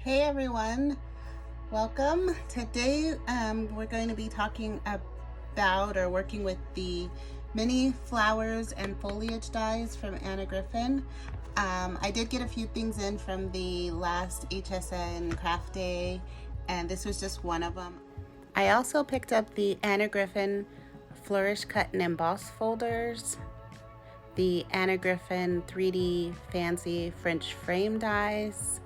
Hey everyone, welcome. Today we're going to be talking about or working with the MiniFlowers and Foliage Dies from Anna Griffin. I did get a few things in from the last HSN craft day, and this was just one of them. I also picked up the Anna Griffin Flourish Cut and Emboss folders, the Anna Griffin 3D Fancy French Frame Dies,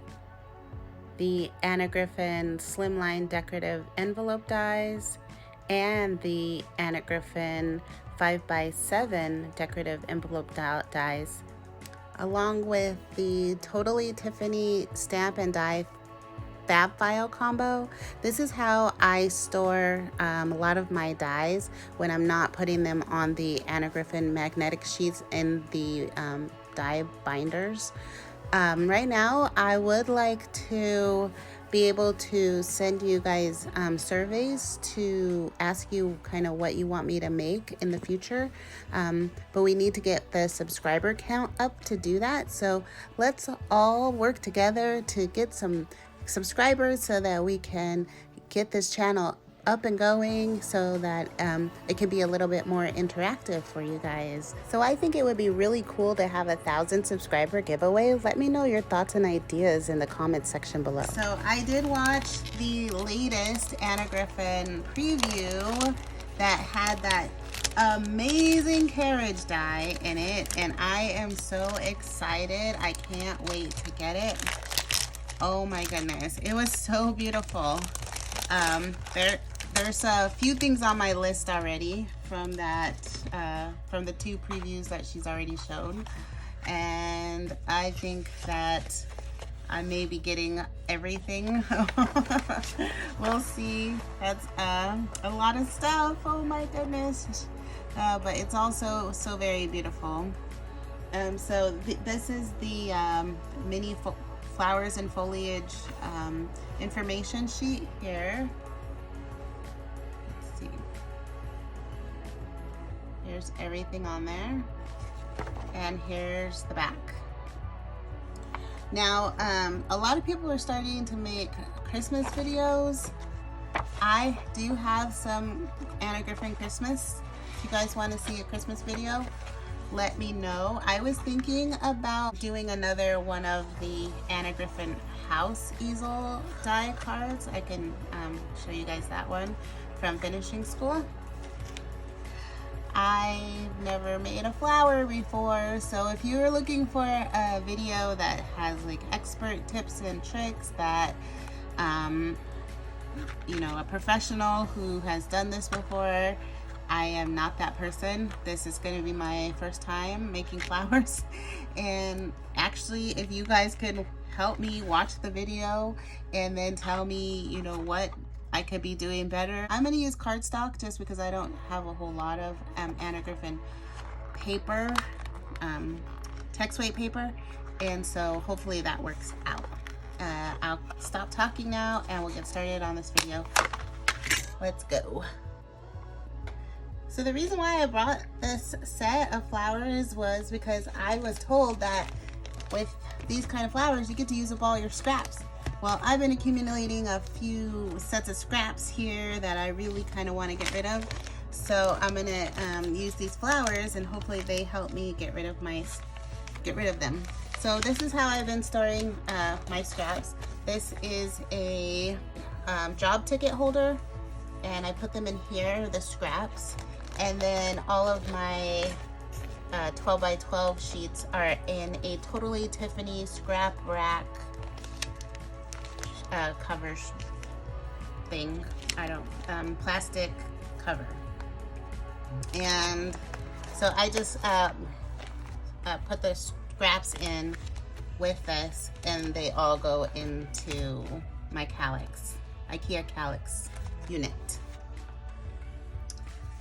the Anna Griffin Slimline Decorative Envelope Dies, and the Anna Griffin 5x7 Decorative Envelope Dies, along with the Totally Tiffany Stamp and Die Fab File combo. This is how I store a lot of my dies when I'm not putting them on the Anna Griffin magnetic sheets in the die binders. Right now, I would like to be able to send you guys surveys to ask you kind of what you want me to make in the future, but we need to get the subscriber count up to do that. So let's all work together to get some subscribers so that we can get this channel up and going, so that it can be a little bit more interactive for you guys. So I think it would be really cool to have 1,000 subscriber giveaway. Let me know your thoughts and ideas in the comment section below. So I did watch the latest Anna Griffin preview that had that amazing carriage die in it, and I am so excited. I can't wait to get it. Oh my goodness, it was so beautiful. There's a few things on my list already from that, from the two previews that she's already shown, and I think that I may be getting everything. We'll see. That's a lot of stuff. Oh my goodness, but it's also so very beautiful. So this is the MiniFlowers and Foliage information sheet here. Let's see. Here's everything on there, and here's the back. Now, a lot of people are starting to make Christmas videos. I do have some Anna Griffin Christmas. If you guys want to see a Christmas video, let me know. I was thinking about doing another one of the Anna Griffin house easel die cards. I can show you guys that one from finishing school. I've never made a flower before, so if you're looking for a video that has like expert tips and tricks that you know, a professional who has done this before, I am not that person. This is going to be my first time making flowers, and actually if you guys could help me watch the video and then tell me, you know, what I could be doing better. I'm going to use cardstock just because I don't have a whole lot of Anna Griffin paper, text weight paper, and so hopefully that works out. I'll stop talking now and we'll get started on this video. Let's go. So the reason why I brought this set of flowers was because I was told that with these kind of flowers, you get to use up all your scraps. Well, I've been accumulating a few sets of scraps here that I really kind of want to get rid of. So I'm gonna use these flowers, and hopefully they help me get rid of them. So this is how I've been storing my scraps. This is a job ticket holder, and I put them in here, the scraps. And then all of my 12 by 12 sheets are in a Totally Tiffany scrap rack covers thing. I don't, plastic cover. And so I just put the scraps in with this, and they all go into my calyx, IKEA calyx unit.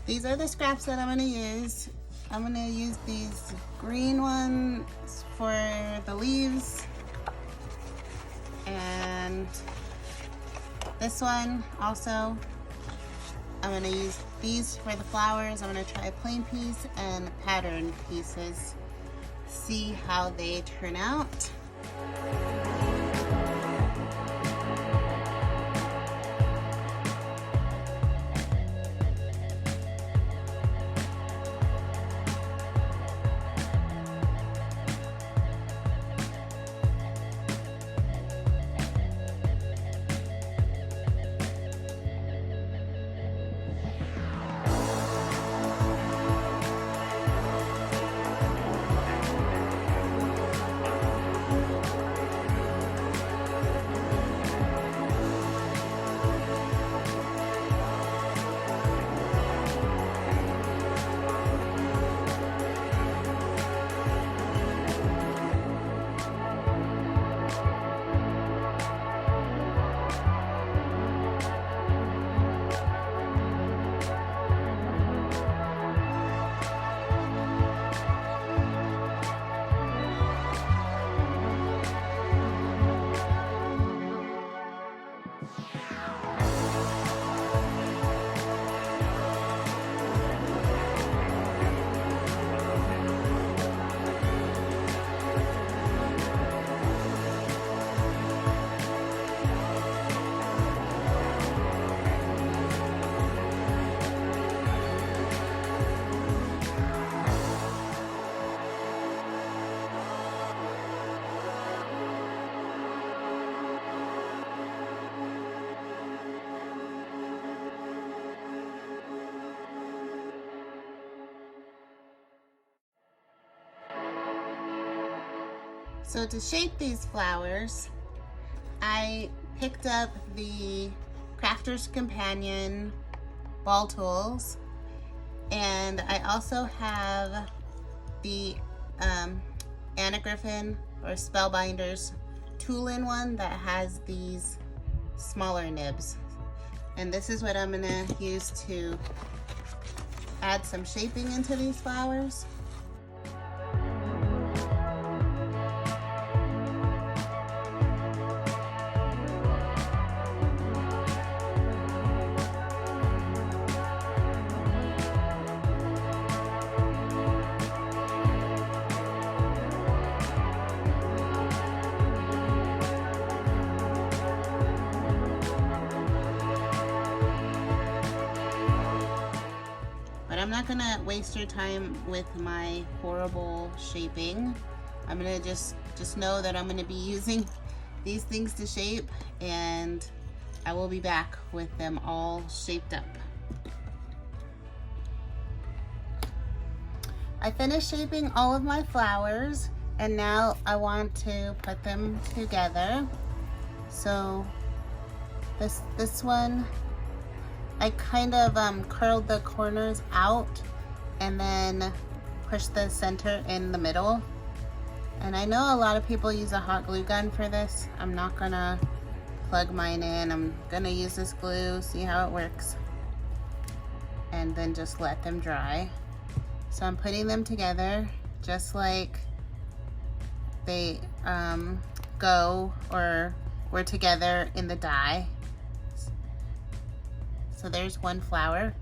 These are the scraps that I'm going to use. I'm going to use these green ones for the leaves, and this one also. I'm going to use these for the flowers. I'm going to try a plain piece and pattern pieces, see how they turn out. So to shape these flowers, I picked up the Crafter's Companion ball tools, and I also have the Anna Griffin or Spellbinders tool-in one that has these smaller nibs. And this is what I'm gonna use to add some shaping into these flowers. But I'm not gonna waste your time with my horrible shaping. I'm gonna just know that I'm gonna be using these things to shape, and I will be back with them all shaped up. I finished shaping all of my flowers, and now I want to put them together. So this one, I kind of curled the corners out and then pushed the center in the middle. And I know a lot of people use a hot glue gun for this. I'm not gonna plug mine in. I'm gonna use this glue, see how it works, and then just let them dry. So I'm putting them together just like they go or were together in the die. So there's one flower.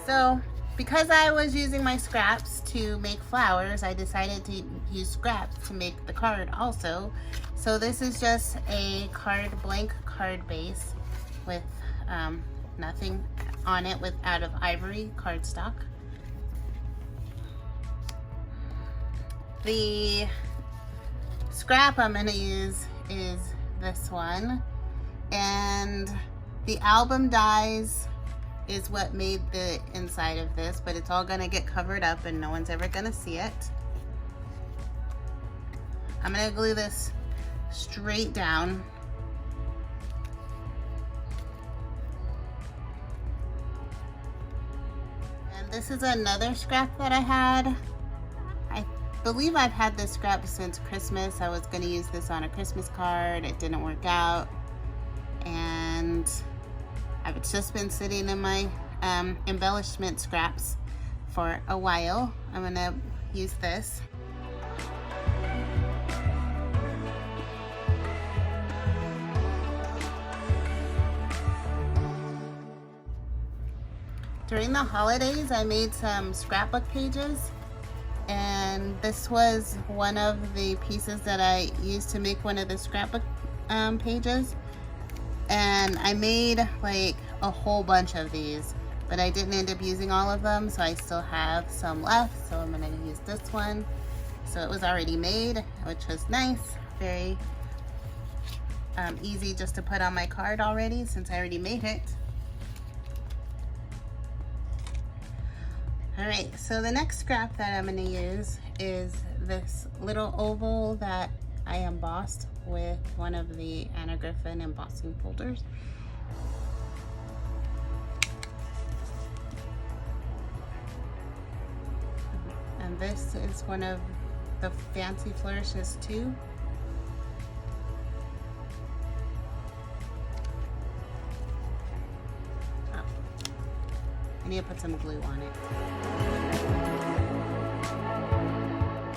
So because I was using my scraps to make flowers, I decided to use scraps to make the card also. So this is just a blank card base with nothing on it, out of ivory cardstock. The scrap I'm gonna use is this one, and the album dies is what made the inside of this, but it's all gonna get covered up and no one's ever gonna see it. I'm gonna glue this straight down. And this is another scrap that I had. I believe I've had this scrap since Christmas. I was gonna use this on a Christmas card. It didn't work out, and I've just been sitting in my embellishment scraps for a while. I'm gonna use this. During the holidays, I made some scrapbook pages, and this was one of the pieces that I used to make one of the scrapbook pages. And I made like a whole bunch of these, but I didn't end up using all of them, so I still have some left. So I'm gonna use this one. So it was already made, which was nice, very easy just to put on my card already since I already made it. Alright, so the next scrap that I'm going to use is this little oval that I embossed with one of the Anna Griffin embossing folders. And this is one of the Fancy Flourishes too. Oh, I need to put some glue on it.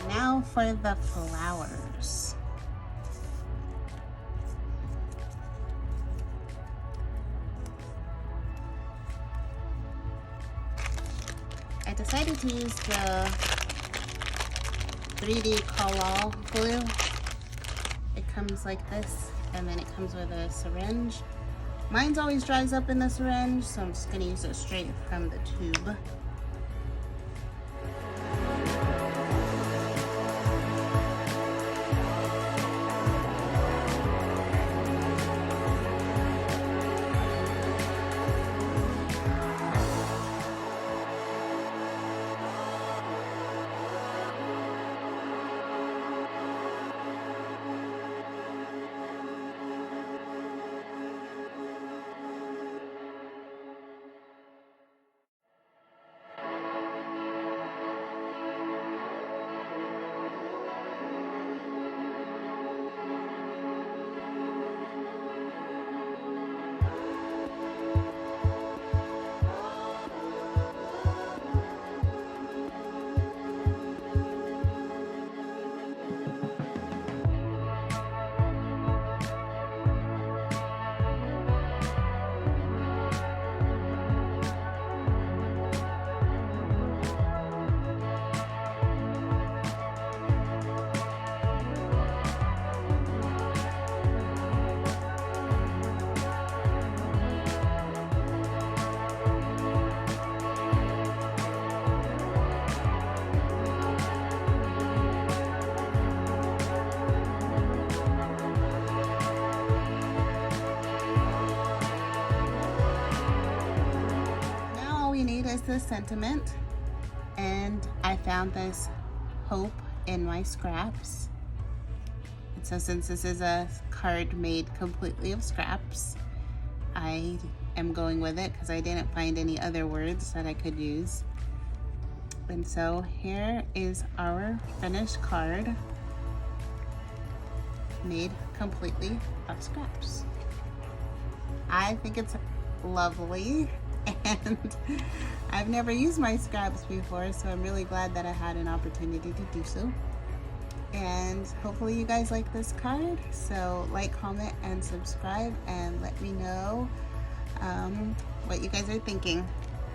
Now for the flowers. I decided to use the 3D Collall glue. It comes like this, and then it comes with a syringe. Mine's always dries up in the syringe, so I'm just gonna use it straight from the tube. Is the sentiment, and I found this hope in my scraps. And so since this is a card made completely of scraps, I am going with it because I didn't find any other words that I could use. And so here is our finished card made completely of scraps. I think it's lovely, and I've never used my scraps before, so I'm really glad that I had an opportunity to do so. And hopefully you guys like this card. So like, comment, and subscribe, and let me know what you guys are thinking.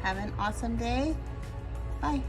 Have an awesome day. Bye.